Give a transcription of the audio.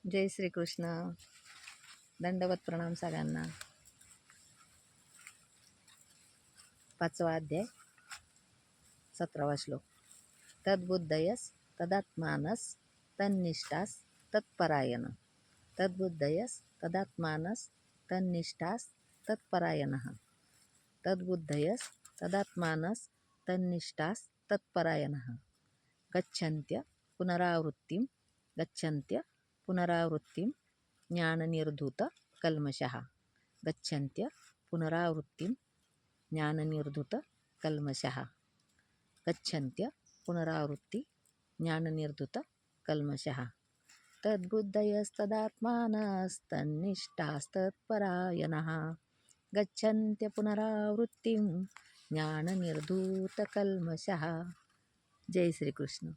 जय श्रीकृष्ण. दंडवत प्रणाम सगळ्यांना. 5वा अध्याय 17वा श्लोक. तद्बुद्धयस तदात्मानस तन्निष्ठास तत्परायण. तद्बुद्धयस तदात्मानस तन्निष्ठास तत्परायणः. तद्बुद्धयस तदात्मानस तन्निष्ठास तत्परायणः. गच्छन्त्य पुनरावृत्तिं गच्छन्त्य पुनरावृत्तिं ज्ञाननिर्धूत कल्मषः. गच्छन्त्य पुनरावृत्तिं ज्ञाननिर्धूत कल्मषः. गच्छन्त्य पुनरावृत्ति ज्ञाननिर्धूत कल्मषः. तद्बुद्धयस्तदात्मानस्तन्निष्ठास्तत्परायणः. गच्छन्त्य पुनरावृत्तिं ज्ञाननिर्धूत कल्मषः. जय श्रीकृष्ण.